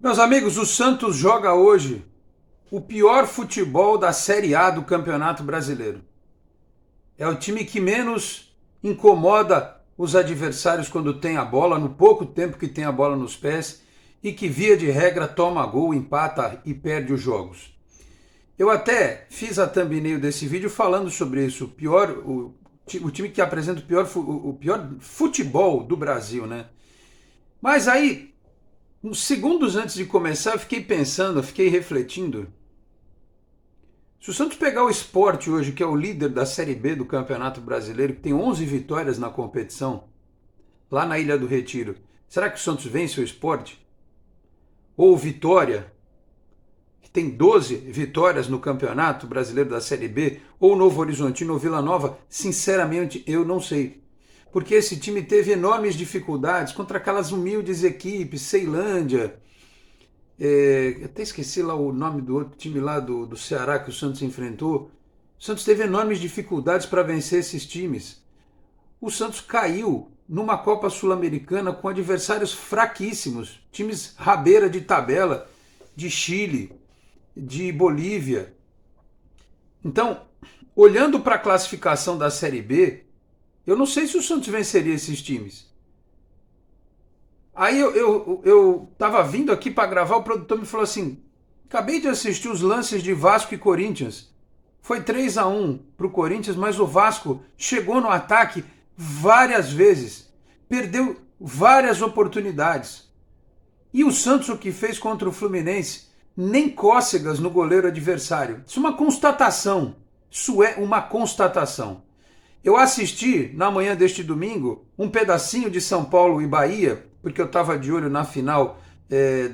Meus amigos, o Santos joga hoje o pior futebol da Série A do Campeonato Brasileiro. É o time que menos incomoda os adversários quando tem a bola, no pouco tempo que tem a bola nos pés, e que, via de regra, toma gol, empata e perde os jogos. Eu até fiz a thumbnail desse vídeo falando sobre isso, o time que apresenta o pior futebol do Brasil, né? Mas aí, uns segundos antes de começar, eu fiquei pensando, eu fiquei refletindo. Se o Santos pegar o Sport hoje, que é o líder da Série B do Campeonato Brasileiro, que tem 11 vitórias na competição, lá na Ilha do Retiro, será que o Santos vence o Sport? Ou o Vitória, que tem 12 vitórias no Campeonato Brasileiro da Série B, ou o Novo Horizontino ou Vila Nova? Sinceramente, eu não sei. Porque esse time teve enormes dificuldades contra aquelas humildes equipes, Ceilândia, até esqueci lá o nome do outro time lá do Ceará que o Santos enfrentou. O Santos teve enormes dificuldades para vencer esses times. O Santos caiu numa Copa Sul-Americana com adversários fraquíssimos, times rabeira de tabela, de Chile, de Bolívia. Então, olhando para a classificação da Série B, eu não sei se o Santos venceria esses times. Aí eu tava vindo aqui para gravar, o produtor me falou assim: acabei de assistir os lances de Vasco e Corinthians. Foi 3-1 pro Corinthians, mas o Vasco chegou no ataque várias vezes. Perdeu várias oportunidades. E o Santos, o que fez contra o Fluminense? Nem cócegas no goleiro adversário. Isso é uma constatação. Isso é uma constatação. Eu assisti, na manhã deste domingo, um pedacinho de São Paulo e Bahia, porque eu estava de olho na final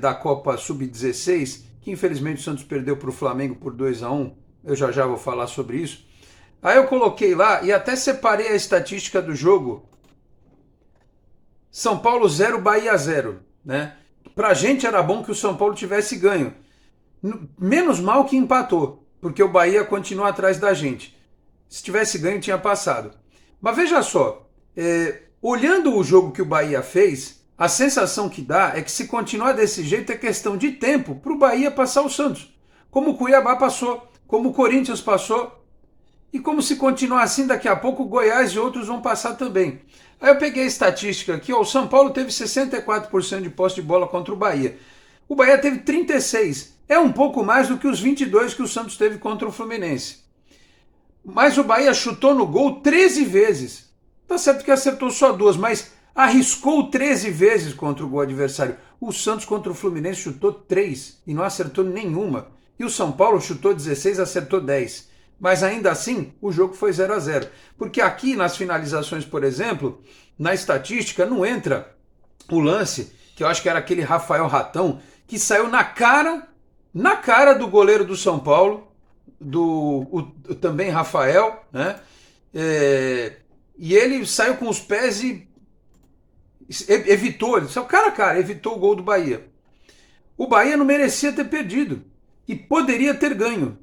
da Copa Sub-16, que infelizmente o Santos perdeu para o Flamengo por 2-1. Eu já vou falar sobre isso. Aí eu coloquei lá e até separei a estatística do jogo. São Paulo 0, Bahia 0. Né? Pra gente era bom que o São Paulo tivesse ganho. Menos mal que empatou, porque o Bahia continua atrás da gente. Se tivesse ganho, tinha passado. Mas veja só, olhando o jogo que o Bahia fez, a sensação que dá é que se continuar desse jeito é questão de tempo para o Bahia passar o Santos. Como o Cuiabá passou, como o Corinthians passou, e como se continuar assim, daqui a pouco o Goiás e outros vão passar também. Aí eu peguei a estatística aqui, o São Paulo teve 64% de posse de bola contra o Bahia. O Bahia teve 36%. É um pouco mais do que os 22% que o Santos teve contra o Fluminense. Mas o Bahia chutou no gol 13 vezes. Tá certo que acertou só 2, mas arriscou 13 vezes contra o gol adversário. O Santos contra o Fluminense chutou 3 e não acertou nenhuma. E o São Paulo chutou 16 e acertou 10. Mas ainda assim, o jogo foi 0-0. Porque aqui nas finalizações, por exemplo, na estatística não entra o lance, que eu acho que era aquele Rafael Ratão, que saiu na cara do goleiro do São Paulo, também Rafael, né? E ele saiu com os pés e evitou, ele saiu cara a cara, evitou o gol do Bahia. O Bahia não merecia ter perdido e poderia ter ganho.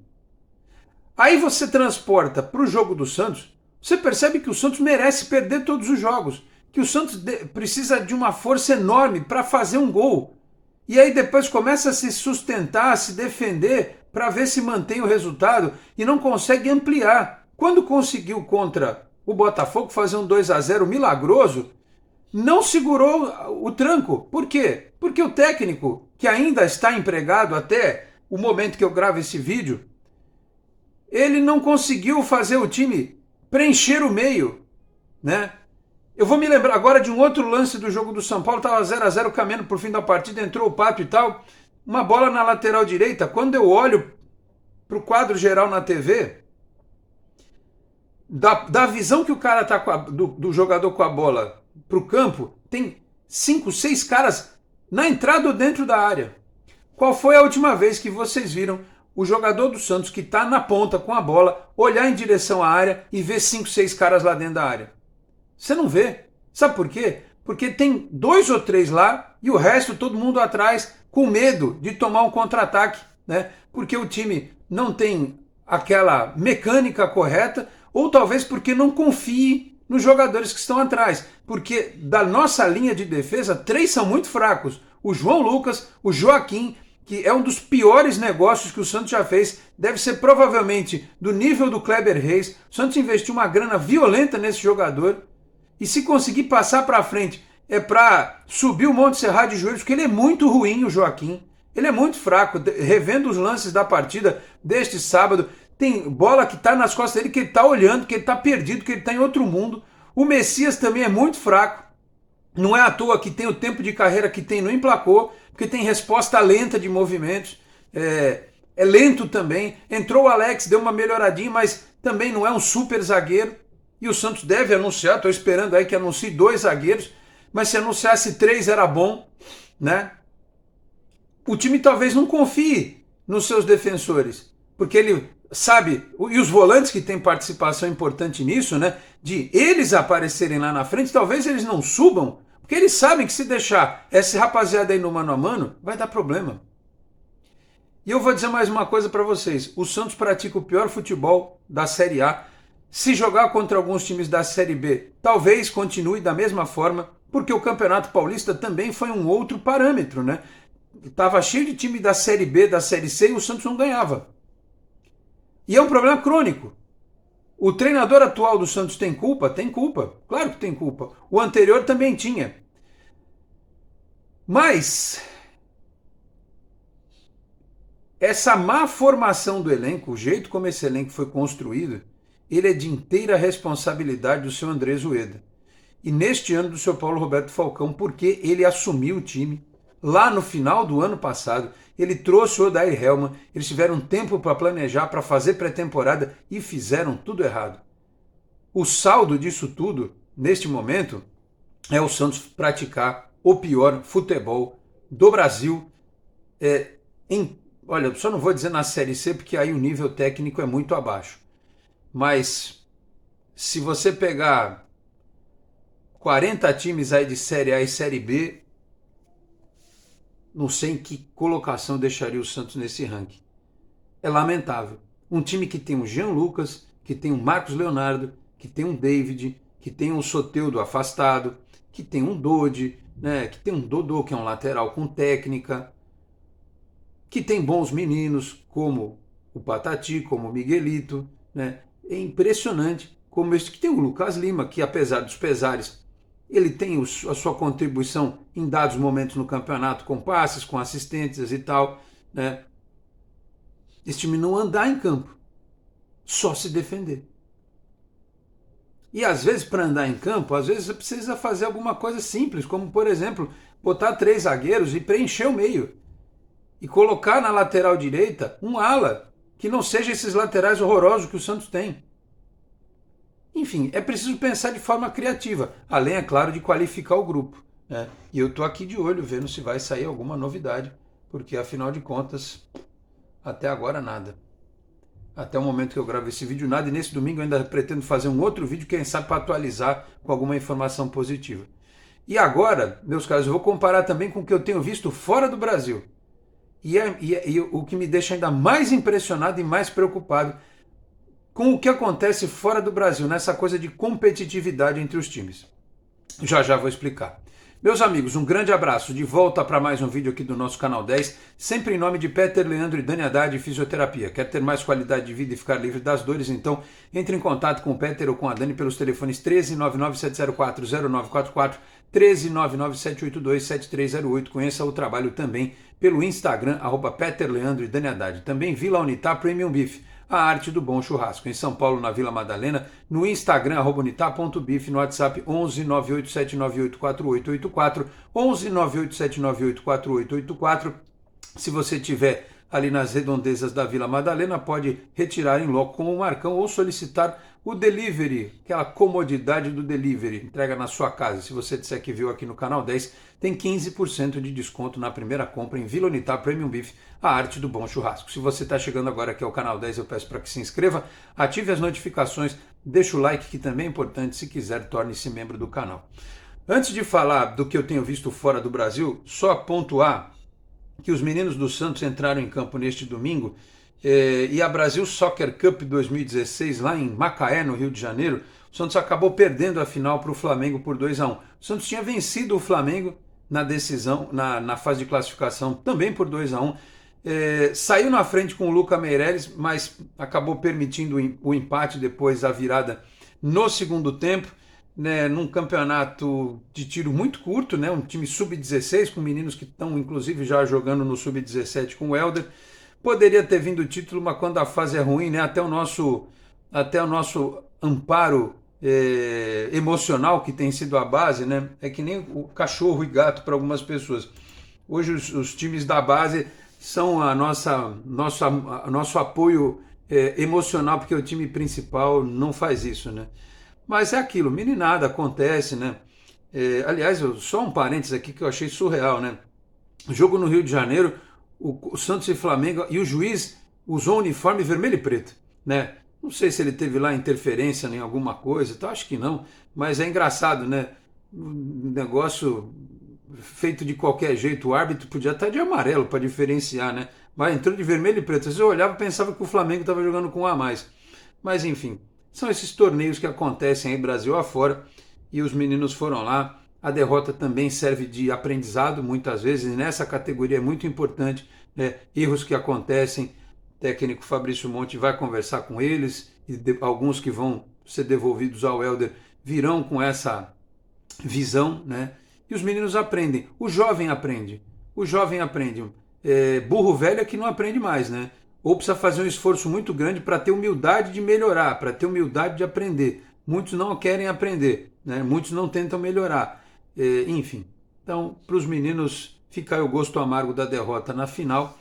Aí você transporta para o jogo do Santos, você percebe que o Santos merece perder todos os jogos, que o Santos precisa de uma força enorme para fazer um gol. E aí depois começa a se sustentar, a se defender para ver se mantém o resultado e não consegue ampliar. Quando conseguiu contra o Botafogo fazer um 2-0 milagroso, não segurou o tranco. Por quê? Porque o técnico, que ainda está empregado até o momento que eu gravo esse vídeo, ele não conseguiu fazer o time preencher o meio, né? Eu vou me lembrar agora de um outro lance do jogo do São Paulo, estava 0-0 caminhando por fim da partida, entrou o Pato e tal, uma bola na lateral direita. Quando eu olho para o quadro geral na TV, da visão que o cara tá do jogador com a bola para o campo, tem 5, 6 caras na entrada ou dentro da área. Qual foi a última vez que vocês viram o jogador do Santos que está na ponta com a bola olhar em direção à área e ver 5, 6 caras lá dentro da área? Você não vê. Sabe por quê? Porque tem 2 ou 3 lá e o resto todo mundo atrás com medo de tomar um contra-ataque, né? Porque o time não tem aquela mecânica correta ou talvez porque não confie nos jogadores que estão atrás. Porque da nossa linha de defesa, 3 são muito fracos. o João Lucas, o Joaquim, que é um dos piores negócios que o Santos já fez, deve ser provavelmente do nível do Kleber Reis. O Santos investiu uma grana violenta nesse jogador, e se conseguir passar para frente é para subir o Monte Serrat de joelhos, porque ele é muito ruim, o Joaquim. Ele é muito fraco. Revendo os lances da partida deste sábado, tem bola que está nas costas dele, que ele está olhando, que ele está perdido, que ele está em outro mundo. O Messias também é muito fraco. Não é à toa que tem o tempo de carreira que tem, não emplacou, porque tem resposta lenta de movimentos. É lento também. Entrou o Alex, deu uma melhoradinha, mas também não é um super zagueiro. E o Santos deve anunciar, estou esperando aí que anuncie 2 zagueiros, mas se anunciasse 3 era bom, né? O time talvez não confie nos seus defensores, porque ele sabe, e os volantes que têm participação importante nisso, né? De eles aparecerem lá na frente, talvez eles não subam, porque eles sabem que se deixar essa rapaziada aí no mano a mano, vai dar problema. E eu vou dizer mais uma coisa para vocês, o Santos pratica o pior futebol da Série A. Se jogar contra alguns times da Série B, talvez continue da mesma forma, porque o Campeonato Paulista também foi um outro parâmetro, né? Estava cheio de time da Série B, da Série C e o Santos não ganhava. E é um problema crônico. O treinador atual do Santos tem culpa? Tem culpa. Claro que tem culpa. O anterior também tinha. Mas essa má formação do elenco, o jeito como esse elenco foi construído, ele é de inteira responsabilidade do seu Andrés Ueda. E neste ano do seu Paulo Roberto Falcão, porque ele assumiu o time. Lá no final do ano passado, ele trouxe o Odair Hellmann, eles tiveram tempo para planejar, para fazer pré-temporada e fizeram tudo errado. O saldo disso tudo, neste momento, é o Santos praticar o pior futebol do Brasil. Olha, só não vou dizer na Série C, porque aí o nível técnico é muito abaixo. Mas se você pegar 40 times aí de Série A e Série B, não sei em que colocação deixaria o Santos nesse ranking. É lamentável. Um time que tem um Jean Lucas, que tem um Marcos Leonardo, que tem um David, que tem um Soteldo afastado, que tem um Dodi, né, que tem um Dodô, que é um lateral com técnica, que tem bons meninos, como o Patati, como o Miguelito, né? É impressionante como esse que tem o Lucas Lima, que apesar dos pesares, ele tem a sua contribuição em dados momentos no campeonato, com passes, com assistências e tal, né? Esse time não andar em campo, só se defender. E às vezes, para andar em campo, às vezes você precisa fazer alguma coisa simples, como por exemplo, botar 3 zagueiros e preencher o meio. E colocar na lateral direita um ala, que não seja esses laterais horrorosos que o Santos tem. Enfim, é preciso pensar de forma criativa, além, é claro, de qualificar o grupo, né? E eu estou aqui de olho, vendo se vai sair alguma novidade, porque afinal de contas, até agora nada. Até o momento que eu gravo esse vídeo, nada, e nesse domingo eu ainda pretendo fazer um outro vídeo, quem sabe para atualizar com alguma informação positiva. E agora, meus caros, eu vou comparar também com o que eu tenho visto fora do Brasil. E o que me deixa ainda mais impressionado e mais preocupado com o que acontece fora do Brasil, nessa coisa de competitividade entre os times. Já já vou explicar. Meus amigos, um grande abraço, de volta para mais um vídeo aqui do nosso Canal 10, sempre em nome de Peter, Leandro e Dani Haddad Fisioterapia. Quer ter mais qualidade de vida e ficar livre das dores? Então, entre em contato com o Peter ou com a Dani pelos telefones 13997040944, 13997827308. Conheça o trabalho também pelo Instagram, @PeterLeandro e Dani Haddad. Também Vila Unitar Premium Beef, a arte do bom churrasco. Em São Paulo, na Vila Madalena, no Instagram, @unitar.beef, no WhatsApp 11 987984884, 11 987984884. Se você tiver ali nas redondezas da Vila Madalena, pode retirar em loco com o Marcão ou solicitar o delivery, aquela comodidade do delivery, entrega na sua casa. Se você disser que viu aqui no Canal 10, tem 15% de desconto na primeira compra em Vila Unitar Premium Beef, a arte do bom churrasco. Se você está chegando agora aqui ao Canal 10, eu peço para que se inscreva, ative as notificações, deixe o like, que também é importante. Se quiser, torne-se membro do canal. Antes de falar do que eu tenho visto fora do Brasil, só pontuar que os meninos do Santos entraram em campo neste domingo, e a Brasil Soccer Cup 2016, lá em Macaé, no Rio de Janeiro, o Santos acabou perdendo a final para o Flamengo por 2-1. O Santos tinha vencido o Flamengo na decisão, na fase de classificação, também por 2-1. Saiu na frente com o Luca Meireles, mas acabou permitindo o empate depois, a virada no segundo tempo, né, num campeonato de tiro muito curto, né, um time sub-16, com meninos que estão inclusive já jogando no sub-17 com o Helder. Poderia ter vindo o título, mas quando a fase é ruim, né, até o nosso amparo emocional, que tem sido a base, né, é que nem o cachorro e gato para algumas pessoas. Hoje os times da base são nosso apoio emocional, porque o time principal não faz isso, né? Mas é aquilo, meninada, acontece, né? Aliás, só um parênteses aqui que eu achei surreal, né? O jogo no Rio de Janeiro, o Santos e Flamengo, e o juiz usou um uniforme vermelho e preto, né? Não sei se ele teve lá interferência em alguma coisa, então acho que não, mas é engraçado, né? Um negócio feito de qualquer jeito, o árbitro podia estar de amarelo para diferenciar, né? Mas entrou de vermelho e preto. Às vezes eu olhava e pensava que o Flamengo estava jogando com um a mais. Mas enfim, são esses torneios que acontecem aí Brasil afora e os meninos foram lá. A derrota também serve de aprendizado muitas vezes, e nessa categoria é muito importante, né? Erros que acontecem, o técnico Fabrício Monte vai conversar com eles, e alguns que vão ser devolvidos ao Helder virão com essa visão, né? E os meninos aprendem. O jovem aprende. O jovem aprende. Burro velho é que não aprende mais, né? Ou precisa fazer um esforço muito grande para ter humildade de melhorar, para ter humildade de aprender. Muitos não querem aprender, né? Muitos não tentam melhorar. Enfim, então, para os meninos fica aí o gosto amargo da derrota na final,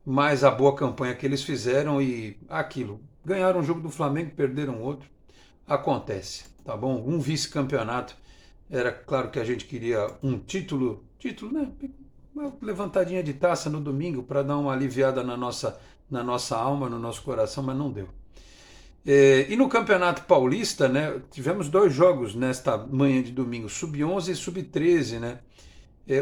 mas a boa campanha que eles fizeram e aquilo. Ganharam um jogo do Flamengo, perderam outro. Acontece, tá bom? Um vice-campeonato. Era claro que a gente queria um título, né? Uma levantadinha de taça no domingo para dar uma aliviada na nossa alma, no nosso coração, mas não deu. E no Campeonato Paulista, né, tivemos 2 jogos nesta manhã de domingo, Sub-11 e Sub-13, né?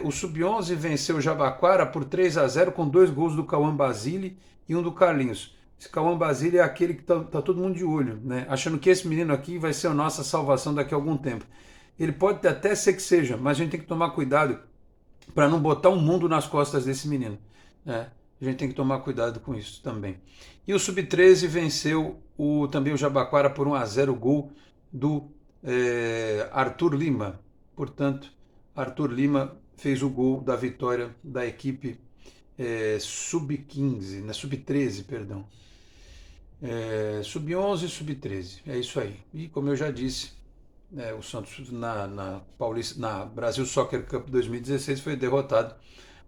O Sub-11 venceu o Jabaquara por 3-0 com 2 gols do Cauã Basile e um do Carlinhos. Esse Cauã Basile é aquele que tá todo mundo de olho, né? Achando que esse menino aqui vai ser a nossa salvação daqui a algum tempo. Ele pode até ser que seja, mas a gente tem que tomar cuidado para não botar um mundo nas costas desse menino, né? A gente tem que tomar cuidado com isso também. E o Sub-13 venceu também o Jabaquara por 1-0, gol do Arthur Lima. Portanto, Arthur Lima fez o gol da vitória da equipe Sub-15, né? Sub-13, perdão. Sub-11 e Sub-13, é isso aí. E como eu já disse, o Santos na Brasil Soccer Cup 2016 foi derrotado.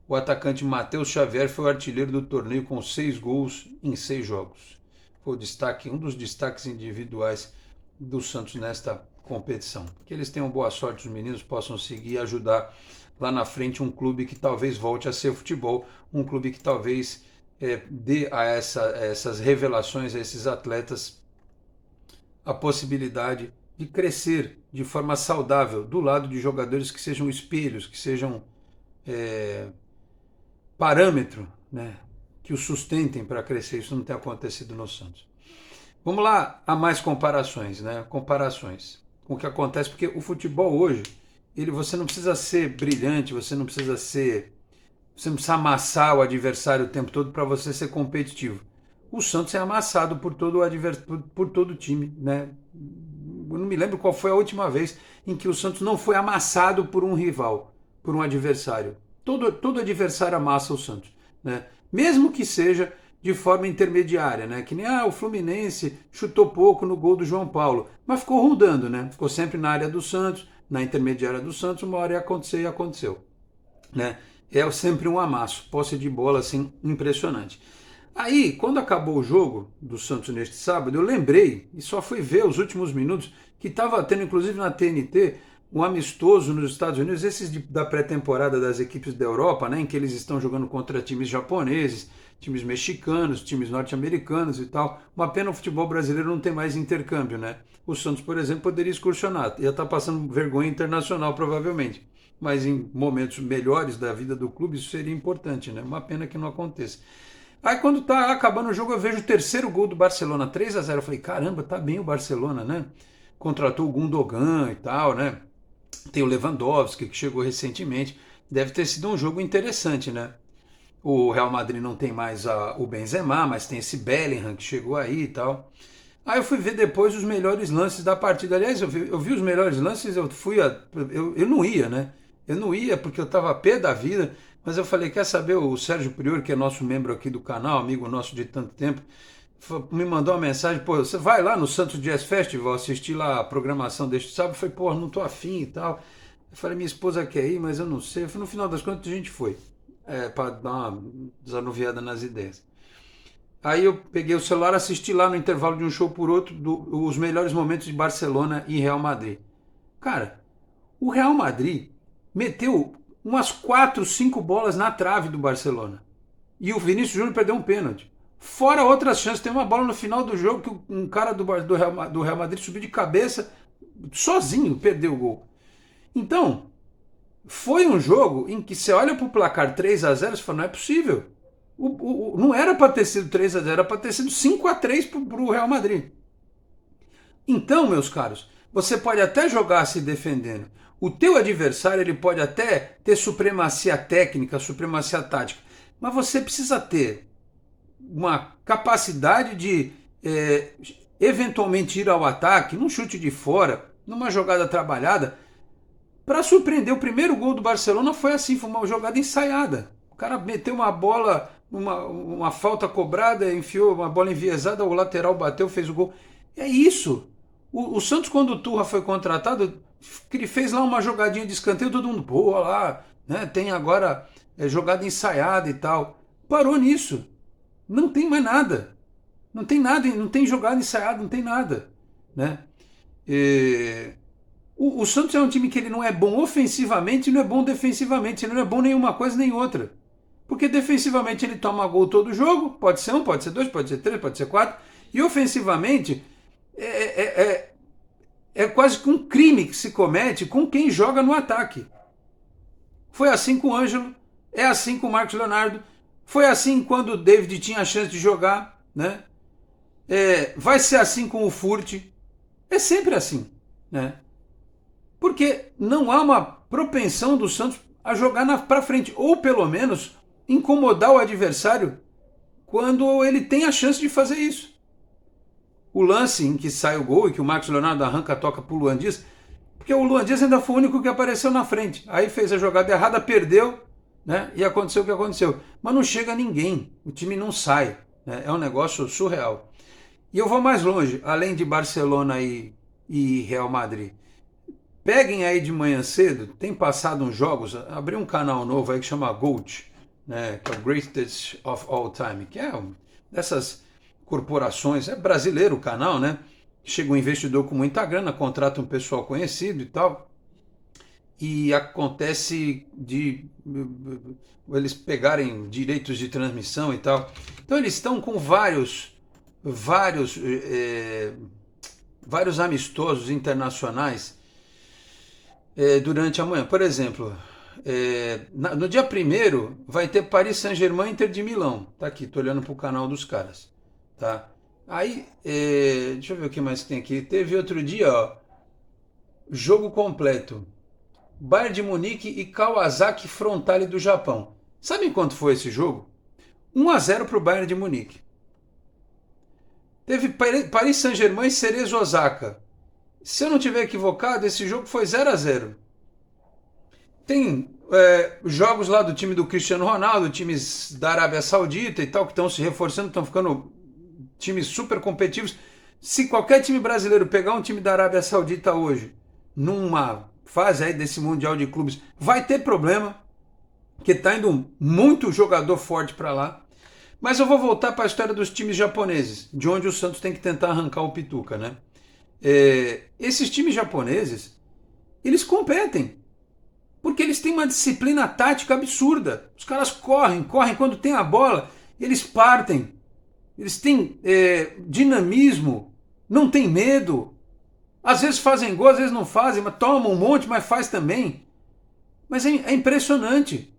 O atacante Matheus Xavier foi o artilheiro do torneio com 6 gols em 6 jogos. Foi um dos destaques individuais do Santos nesta competição. Que eles tenham boa sorte, os meninos possam seguir e ajudar lá na frente um clube que talvez volte a ser futebol, um clube que talvez dê a essas revelações, a esses atletas, a possibilidade de crescer de forma saudável do lado de jogadores que sejam espelhos, que sejam parâmetro, né, que o sustentem para crescer. Isso não tem acontecido no Santos. Vamos lá a mais comparações, né? Comparações com o que acontece, porque o futebol hoje, você não precisa ser brilhante, você não precisa amassar o adversário o tempo todo para você ser competitivo. O Santos é amassado por todo o time, né? Eu não me lembro qual foi a última vez em que o Santos não foi amassado por um rival, por um adversário. Todo adversário amassa o Santos, né? Mesmo que seja de forma intermediária, né? Que nem o Fluminense chutou pouco no gol do João Paulo, mas ficou rodando, né? Ficou sempre na área do Santos, na intermediária do Santos, uma hora ia acontecer e aconteceu, né? É sempre um amasso, posse de bola assim impressionante. Aí, quando acabou o jogo do Santos neste sábado, eu lembrei, e só fui ver os últimos minutos, que estava tendo inclusive na TNT um amistoso nos Estados Unidos, esses da pré-temporada das equipes da Europa, né, em que eles estão jogando contra times japoneses, times mexicanos, times norte-americanos e tal. Uma pena o futebol brasileiro não tem mais intercâmbio, né? O Santos, por exemplo, poderia excursionar, ia estar passando vergonha internacional provavelmente, mas em momentos melhores da vida do clube isso seria importante, né? Uma pena que não aconteça. Aí quando tá acabando o jogo eu vejo o terceiro gol do Barcelona, 3-0, eu falei, caramba, tá bem o Barcelona, né? Contratou o Gundogan e tal, né? Tem o Lewandowski, que chegou recentemente. deve ter sido um jogo interessante, né? O Real Madrid não tem mais o Benzema, mas tem esse Bellingham que chegou aí e tal. Aí eu fui ver depois os melhores lances da partida. Aliás, eu vi os melhores lances, eu não ia, né? Eu não ia porque eu estava pé da vida, mas eu falei, quer saber, o Sérgio Prior, que é nosso membro aqui do canal, amigo nosso de tanto tempo, me mandou uma mensagem, pô, você vai lá no Santos Jazz Festival assistir lá a programação deste sábado? Eu falei, pô, não tô afim e tal. Eu falei, minha esposa quer ir, mas eu não sei. Eu falei, no final das contas a gente foi, para dar uma desanuviada nas ideias. Aí eu peguei o celular, assisti lá no intervalo de um show por outro os melhores momentos de Barcelona e Real Madrid. Cara, o Real Madrid meteu umas 4, 5 bolas na trave do Barcelona. E o Vinícius Júnior perdeu um pênalti. Fora outras chances, tem uma bola no final do jogo que um cara do Real Madrid subiu de cabeça, sozinho, perdeu o gol. Então, foi um jogo em que você olha para o placar 3-0 e fala, não é possível. Não era para ter sido 3-0, era para ter sido 5-3 para o Real Madrid. Então, meus caros, você pode até jogar se defendendo. O teu adversário ele pode até ter supremacia técnica, supremacia tática, mas você precisa ter uma capacidade de eventualmente ir ao ataque, num chute de fora, numa jogada trabalhada, para surpreender. O primeiro gol do Barcelona foi assim, foi uma jogada ensaiada. O cara meteu uma bola, uma falta cobrada, enfiou uma bola enviesada, o lateral bateu, fez o gol. É isso. O Santos, quando o Turra foi contratado, ele fez lá uma jogadinha de escanteio, todo mundo, pô, olha lá, né, tem agora jogada ensaiada e tal. Parou nisso. Não tem mais nada. Não tem nada, não tem jogada ensaiada, não tem nada. Né? O Santos é um time que ele não é bom ofensivamente e não é bom defensivamente. Ele não é bom nenhuma coisa nem outra. Porque defensivamente ele toma gol todo jogo, pode ser 1, pode ser 2, pode ser 3, pode ser 4. E ofensivamente é quase que um crime que se comete com quem joga no ataque. Foi assim com o Ângelo, é assim com o Marcos Leonardo, foi assim quando o David tinha a chance de jogar, né? Vai ser assim com o Furt, é sempre assim, né? Porque não há uma propensão do Santos a jogar para frente, ou pelo menos incomodar o adversário quando ele tem a chance de fazer isso. O lance em que sai o gol e que o Marcos Leonardo arranca a toca para o Luan Dias, porque o Luan Dias ainda foi o único que apareceu na frente. Aí fez a jogada errada, perdeu, né? E aconteceu o que aconteceu. Mas não chega ninguém, o time não sai. Né? É um negócio surreal. E eu vou mais longe, além de Barcelona e Real Madrid. Peguem aí de manhã cedo, tem passado uns jogos, abri um canal novo aí que chama GOAT, né? Que é o Greatest of All Time, que é dessas corporações, é brasileiro o canal, né? Chega um investidor com muita grana, contrata um pessoal conhecido e tal, e acontece de eles pegarem direitos de transmissão e tal. Então eles estão com vários amistosos internacionais durante a manhã. Por exemplo, no dia 1º vai ter Paris Saint-Germain e Inter de Milão. Tá aqui, tô olhando pro canal dos caras. Tá? Aí, deixa eu ver o que mais tem aqui. Teve outro dia, ó, jogo completo. Bayern de Munique e Kawasaki Frontale do Japão. Sabem quanto foi esse jogo? 1-0 para o Bayern de Munique. Teve Paris Saint-Germain e Cerezo Osaka. Se eu não estiver equivocado, esse jogo foi 0-0. Tem jogos lá do time do Cristiano Ronaldo, times da Arábia Saudita e tal, que estão se reforçando, estão ficando times super competitivos. Se qualquer time brasileiro pegar um time da Arábia Saudita hoje, numa fase aí desse Mundial de Clubes, vai ter problema, porque está indo muito jogador forte para lá. Mas eu vou voltar para a história dos times japoneses, de onde o Santos tem que tentar arrancar o Pituca, né? Esses times japoneses, eles competem, porque eles têm uma disciplina tática absurda. Os caras correm, quando tem a bola, eles partem. Eles têm dinamismo, não tem medo. Às vezes fazem gol, às vezes não fazem, mas tomam um monte, mas faz também. Mas é impressionante.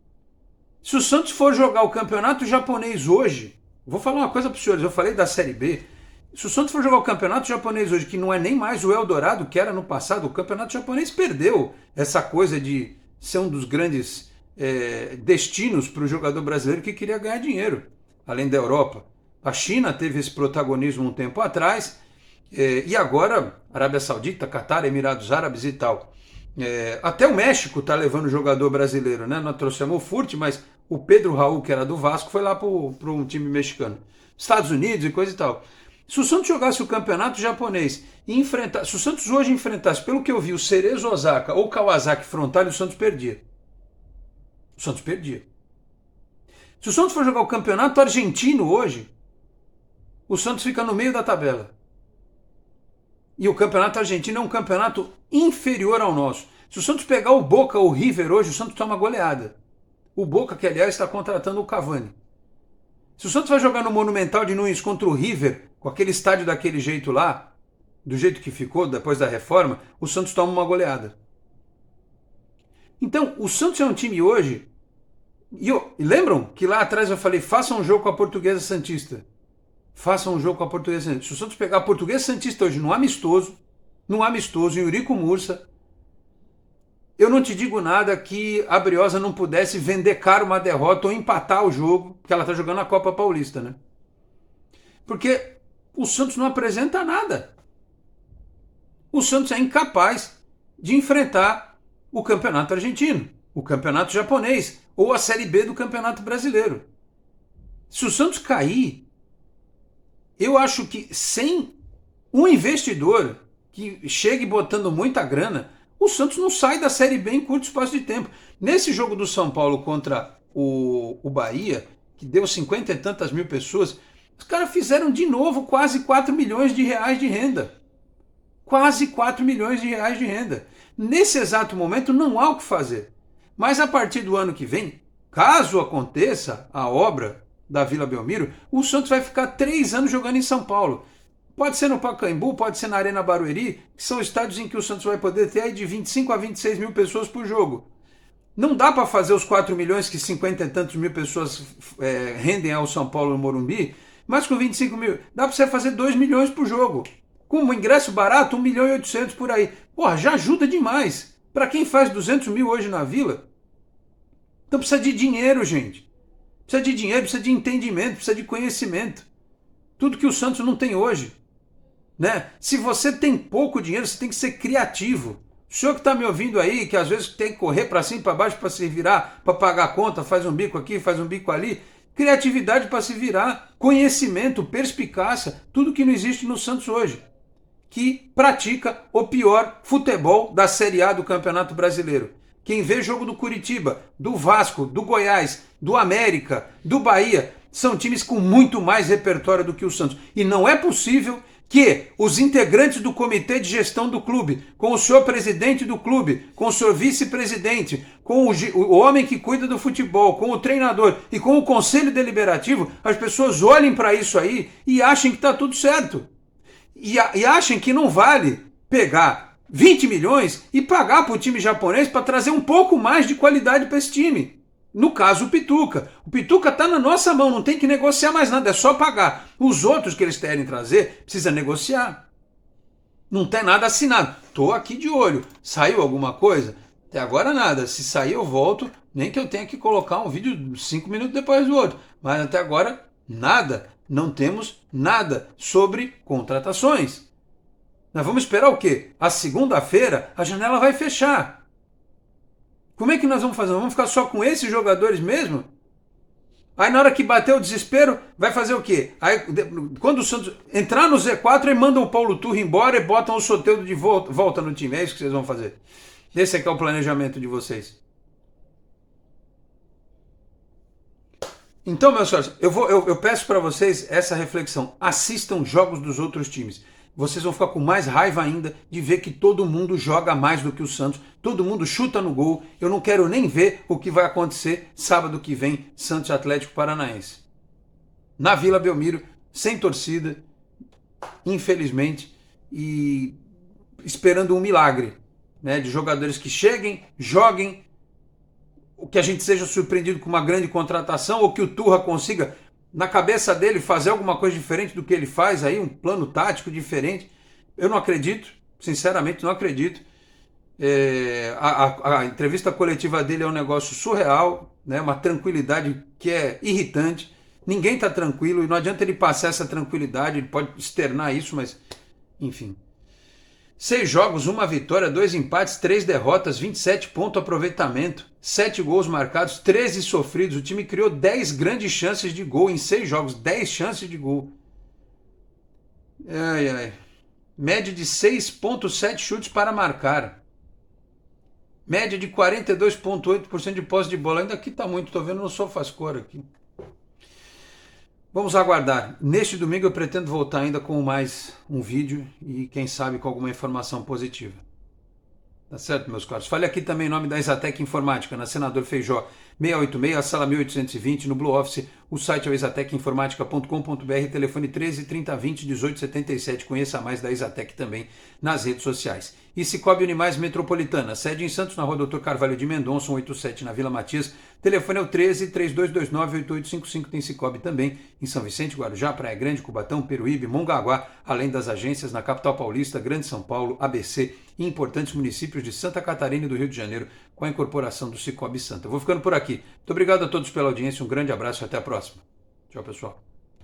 Se o Santos for jogar o campeonato japonês hoje, vou falar uma coisa para os senhores, eu falei da Série B, se o Santos for jogar o campeonato japonês hoje, que não é nem mais o Eldorado que era no passado, o campeonato japonês perdeu essa coisa de ser um dos grandes destinos para o jogador brasileiro que queria ganhar dinheiro, além da Europa. A China teve esse protagonismo um tempo atrás, e agora Arábia Saudita, Catar, Emirados Árabes e tal. Até o México está levando jogador brasileiro, né? Nós trouxemos o Furt, mas o Pedro Raul, que era do Vasco, foi lá para um time mexicano. Estados Unidos e coisa e tal. Se o Santos jogasse o campeonato japonês e se o Santos hoje enfrentasse, pelo que eu vi, o Cerezo Osaka ou Kawasaki Frontale, o Santos perdia. O Santos perdia. Se o Santos for jogar o campeonato argentino hoje, o Santos fica no meio da tabela. E o campeonato argentino é um campeonato inferior ao nosso. Se o Santos pegar o Boca ou o River hoje, o Santos toma goleada. O Boca, que aliás está contratando o Cavani. Se o Santos vai jogar no Monumental de Nunes contra o River, com aquele estádio daquele jeito lá, do jeito que ficou depois da reforma, o Santos toma uma goleada. Então, o Santos é um time hoje... E lembram que lá atrás eu falei, façam um jogo com a Portuguesa Santista. Façam um jogo com a Portuguesa Santista. Se o Santos pegar a Portuguesa Santista hoje no amistoso, em Eurico Mursa, eu não te digo nada que a Briosa não pudesse vender caro uma derrota ou empatar o jogo, porque ela está jogando a Copa Paulista, né? Porque o Santos não apresenta nada. O Santos é incapaz de enfrentar o campeonato argentino, o campeonato japonês ou a Série B do Campeonato Brasileiro. Se o Santos cair, eu acho que sem um investidor que chegue botando muita grana, o Santos não sai da Série B em curto espaço de tempo. Nesse jogo do São Paulo contra o Bahia, que deu 50 e tantas mil pessoas, os caras fizeram de novo quase 4 milhões de reais de renda. Quase 4 milhões de reais de renda. Nesse exato momento não há o que fazer. Mas a partir do ano que vem, caso aconteça a obra da Vila Belmiro, o Santos vai ficar 3 anos jogando em São Paulo. Pode ser no Pacaembu, pode ser na Arena Barueri, que são estádios em que o Santos vai poder ter aí de 25 a 26 mil pessoas por jogo. Não dá para fazer os 4 milhões que 50 e tantos mil pessoas rendem ao São Paulo no Morumbi, mas com 25 mil, dá para você fazer 2 milhões por jogo. Com um ingresso barato, 1 milhão e 800 por aí. Porra, já ajuda demais. Para quem faz 200 mil hoje na Vila. Então precisa de dinheiro, gente. Precisa de dinheiro, precisa de entendimento, precisa de conhecimento. Tudo que o Santos não tem hoje. Né? Se você tem pouco dinheiro, você tem que ser criativo. O senhor que está me ouvindo aí, que às vezes tem que correr para cima e para baixo para se virar, para pagar a conta, faz um bico aqui, faz um bico ali. Criatividade para se virar, conhecimento, perspicácia, tudo que não existe no Santos hoje. Que pratica o pior futebol da Série A do Campeonato Brasileiro. Quem vê jogo do Curitiba, do Vasco, do Goiás, do América, do Bahia, são times com muito mais repertório do que o Santos. E não é possível que os integrantes do comitê de gestão do clube, com o senhor presidente do clube, com o senhor vice-presidente, com o homem que cuida do futebol, com o treinador e com o conselho deliberativo, as pessoas olhem para isso aí e achem que está tudo certo. E achem que não vale pegar 20 milhões e pagar para o time japonês para trazer um pouco mais de qualidade para esse time. No caso, o Pituca. O Pituca está na nossa mão, não tem que negociar mais nada, é só pagar. Os outros que eles querem trazer, precisa negociar. Não tem nada assinado. Estou aqui de olho. Saiu alguma coisa? Até agora nada. Se sair eu volto, nem que eu tenha que colocar um vídeo 5 minutos depois do outro. Mas até agora, nada. Não temos nada sobre contratações. Nós vamos esperar o quê? A segunda-feira a janela vai fechar. Como é que nós vamos fazer? Nós vamos ficar só com esses jogadores mesmo? Aí na hora que bater o desespero, vai fazer o quê? Aí quando o Santos entrar no Z4, aí mandam o Paulo Turra embora e botam o Soteldo de volta no time. É isso que vocês vão fazer. Esse é que é o planejamento de vocês. Então, meus senhores, eu peço para vocês essa reflexão. Assistam jogos dos outros times. Vocês vão ficar com mais raiva ainda de ver que todo mundo joga mais do que o Santos. Todo mundo chuta no gol. Eu não quero nem ver o que vai acontecer sábado que vem, Santos Atlético Paranaense. Na Vila Belmiro, sem torcida, infelizmente, e esperando um milagre, né, de jogadores que cheguem, joguem, que a gente seja surpreendido com uma grande contratação ou que o Turra consiga, na cabeça dele, fazer alguma coisa diferente do que ele faz aí, um plano tático diferente. Eu não acredito, sinceramente não acredito. A entrevista coletiva dele é um negócio surreal, né? Uma tranquilidade que é irritante. Ninguém está tranquilo e não adianta ele passar essa tranquilidade, ele pode externar isso, mas enfim. 6 jogos, 1 vitória, 2 empates, 3 derrotas, 27 pontos aproveitamento, 7 gols marcados, 13 sofridos. O time criou 10 grandes chances de gol em 6 jogos, 10 chances de gol. Ai, ai. Média de 6,7 chutes para marcar. Média de 42,8% de posse de bola. Ainda aqui está muito, estou vendo no SofaScore aqui. Vamos aguardar. Neste domingo eu pretendo voltar ainda com mais um vídeo e quem sabe com alguma informação positiva. Tá certo, meus caros? Fale aqui também em nome da Exatec Informática, na Senador Feijó 686, a sala 1820, no Blue Office. O site é o exatecinformatica.com.br, telefone 13 30 20 18 77. Conheça mais da Exatec também nas redes sociais. E Cicobi Unimais Metropolitana, sede em Santos, na Rua Doutor Carvalho de Mendonça, 187, na Vila Matias. Telefone é o 13 3229 8855. Tem Cicobi também em São Vicente, Guarujá, Praia Grande, Cubatão, Peruíbe, Mongaguá, além das agências na capital paulista, Grande São Paulo, ABC e importantes municípios de Santa Catarina e do Rio de Janeiro, com a incorporação do Cicobi Santa. Eu vou ficando por aqui. Muito obrigado a todos pela audiência, um grande abraço e até a próxima. Tchau, pessoal.